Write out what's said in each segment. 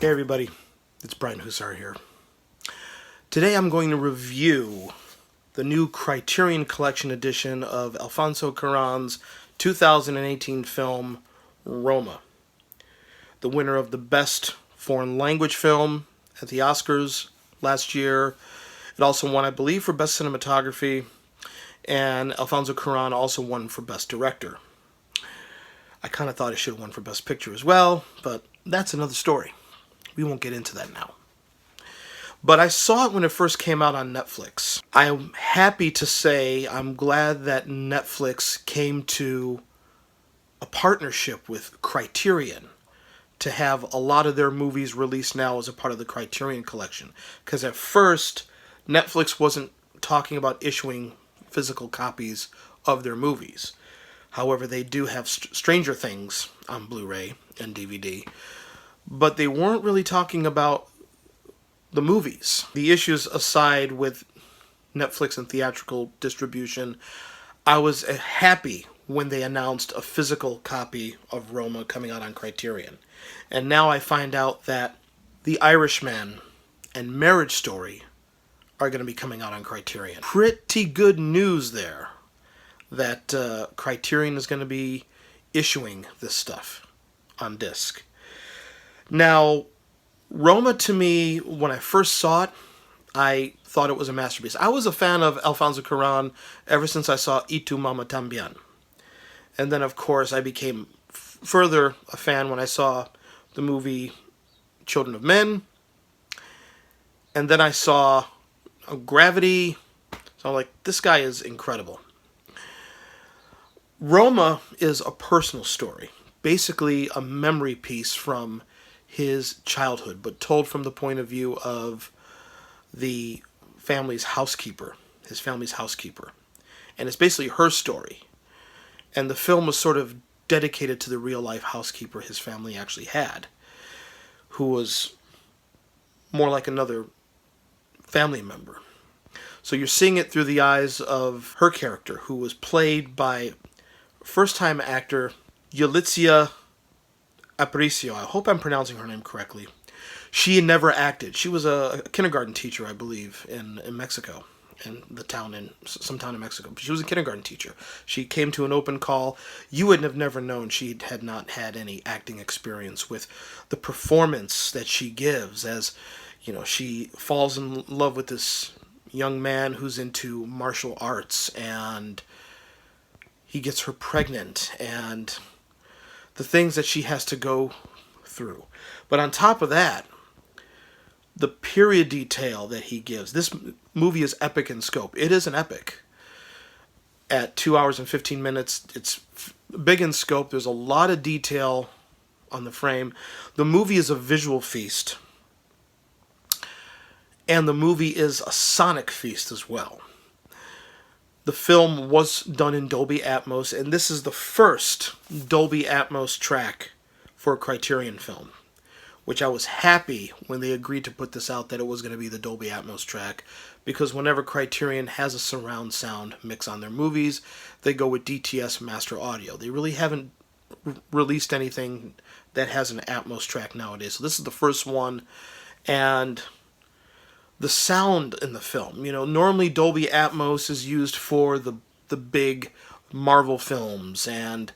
Hey everybody, it's Brian Hussar here. Today I'm going to review the new Criterion Collection edition of Alfonso Cuaron's 2018 film, Roma. The winner of the Best Foreign Language Film at the Oscars last year. It also won, I believe, for Best Cinematography, and Alfonso Cuaron also won for Best Director. I kind of thought it should have won for Best Picture as well, but that's another story. We won't get into that now. But I saw it when it first came out on Netflix. I'm happy to say I'm glad that Netflix came to a partnership with Criterion to have a lot of their movies released now as a part of the Criterion Collection. Because at first, Netflix wasn't talking about issuing physical copies of their movies. However, they do have Stranger Things on Blu-ray and DVD. But they weren't really talking about the movies. The issues aside with Netflix and theatrical distribution, I was happy when they announced a physical copy of Roma coming out on Criterion. And now I find out that The Irishman and Marriage Story are going to be coming out on Criterion. Pretty good news there that Criterion is going to be issuing this stuff on disc. Now, Roma, to me, when I first saw it, I thought it was a masterpiece. I was a fan of Alfonso Cuarón ever since I saw Y Tu Mama Tambien. And then, of course, I became further a fan when I saw the movie Children of Men. And then I saw Gravity. So I'm like, this guy is incredible. Roma is a personal story. Basically a memory piece from his childhood, but told from the point of view of the family's housekeeper, his family's housekeeper. And it's basically her story. And the film was sort of dedicated to the real-life housekeeper his family actually had, who was more like another family member. So you're seeing it through the eyes of her character, who was played by first-time actor Yalitza Aparicio. I hope I'm pronouncing her name correctly. She had never acted. She was a kindergarten teacher, I believe, in Mexico, in some town in Mexico. She was a kindergarten teacher. She came to an open call. You would have never known she had not had any acting experience with the performance that she gives as, you know, she falls in love with this young man who's into martial arts, and he gets her pregnant, and the things that she has to go through. But on top of that, the period detail that he gives. This movie is epic in scope. It is an epic. At 2 hours and 15 minutes, it's big in scope. There's a lot of detail on the frame. The movie is a visual feast. And the movie is a sonic feast as well. The film was done in Dolby Atmos, and this is the first Dolby Atmos track for a Criterion film, which I was happy when they agreed to put this out that it was going to be the Dolby Atmos track, because whenever Criterion has a surround sound mix on their movies, they go with DTS Master Audio. They really haven't released anything that has an Atmos track nowadays, so this is the first one. And the sound in the film, you know, normally Dolby Atmos is used for the big Marvel films and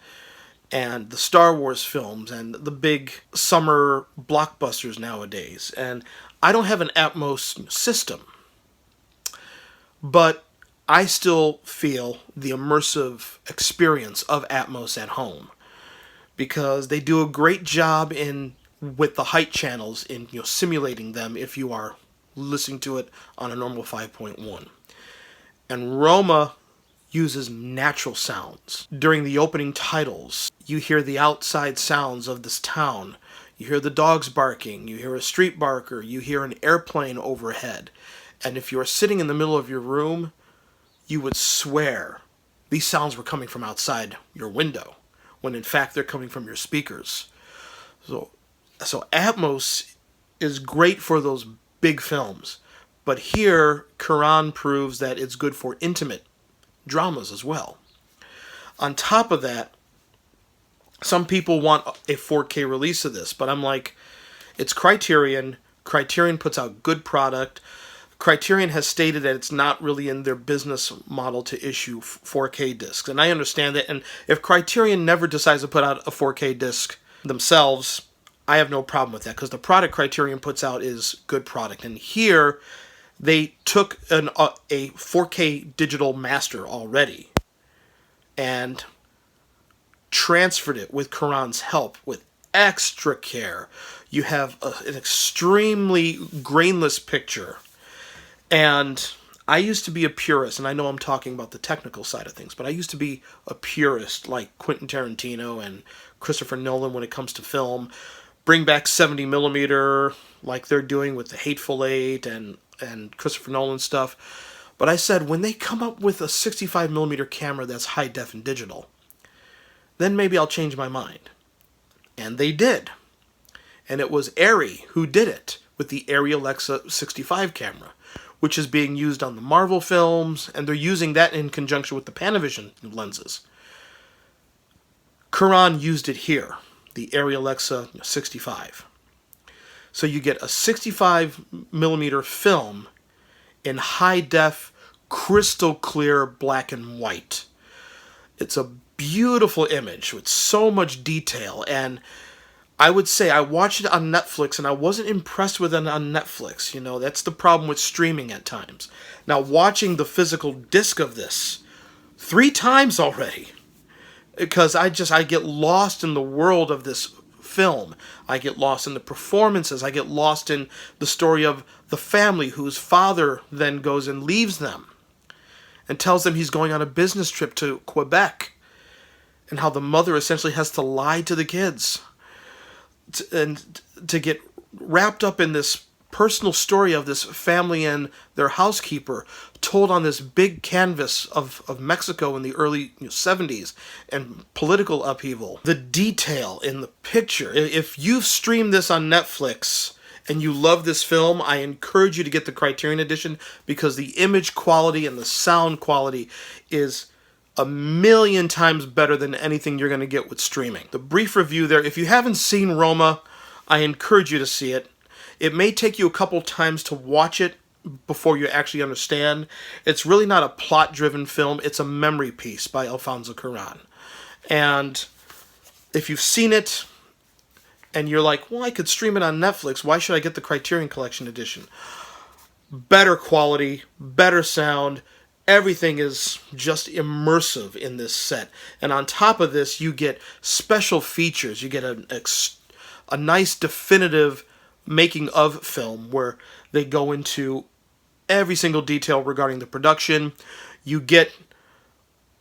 the Star Wars films and the big summer blockbusters nowadays. And I don't have an Atmos system, but I still feel the immersive experience of Atmos at home, because they do a great job with the height channels in, you know, simulating them if you are listening to it on a normal 5.1. And Roma uses natural sounds. During the opening titles, you hear the outside sounds of this town. You hear the dogs barking, you hear a street barker, you hear an airplane overhead. And if you are sitting in the middle of your room, you would swear these sounds were coming from outside your window, when in fact they're coming from your speakers. So Atmos is great for those big films, but here Cuarón proves that it's good for intimate dramas as well. On top of that, some people want a 4K release of this, but I'm like, It's Criterion. Criterion puts out good product. Criterion has stated that it's not really in their business model to issue 4K discs. And I understand that. And if Criterion never decides to put out a 4K disc themselves, I have no problem with that, because the product Criterion puts out is good product. And here, they took a 4K digital master already and transferred it with Curaon's help with extra care. You have an extremely grainless picture. And I used to be a purist, and I know I'm talking about the technical side of things, but I used to be a purist like Quentin Tarantino and Christopher Nolan when it comes to film. Bring back 70 millimeter like they're doing with the Hateful Eight and Christopher Nolan stuff. But I said, when they come up with a 65 millimeter camera that's high def and digital, then maybe I'll change my mind. And they did. And it was Arri who did it with the Arri Alexa 65 camera, which is being used on the Marvel films, and they're using that in conjunction with the Panavision lenses. Curaon used it here, the Arri Alexa 65. So you get a 65 millimeter film in high def, crystal clear black and white. It's a beautiful image with so much detail, and I would say I watched it on Netflix and I wasn't impressed with it on Netflix. You know, that's the problem with streaming at times. Now, watching the physical disc of this 3 times already, because I get lost in the world of this film. I get lost in the performances. I get lost in the story of the family whose father then goes and leaves them and tells them he's going on a business trip to Quebec, and how the mother essentially has to lie to the kids and to get wrapped up in this personal story of this family and their housekeeper, told on this big canvas of Mexico in the early 70s and political upheaval. The detail in the picture. If you've streamed this on Netflix and you love this film, I encourage you to get the Criterion edition, because the image quality and the sound quality is a million times better than anything you're going to get with streaming. The brief review there, if you haven't seen Roma, I encourage you to see it. It may take you a couple times to watch it before you actually understand. It's really not a plot-driven film. It's a memory piece by Alfonso Cuaron. And if you've seen it and you're like, well, I could stream it on Netflix, why should I get the Criterion Collection edition? Better quality, better sound. Everything is just immersive in this set. And on top of this, you get special features. You get a nice definitive making of film where they go into every single detail regarding the production. You get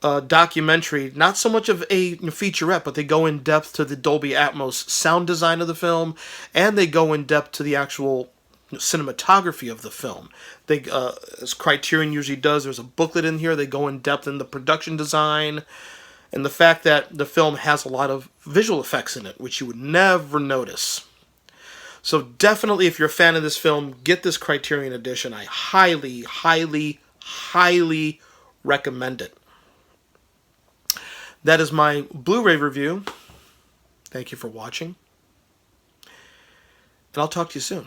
a documentary, not so much of a featurette, but they go in depth to the Dolby Atmos sound design of the film, and they go in depth to the actual cinematography of the film. They, as Criterion usually does, there's a booklet in here. They go in depth in the production design and the fact that the film has a lot of visual effects in it, which you would never notice. So definitely, if you're a fan of this film, get this Criterion edition. I highly, highly, highly recommend it. That is my Blu-ray review. Thank you for watching, and I'll talk to you soon.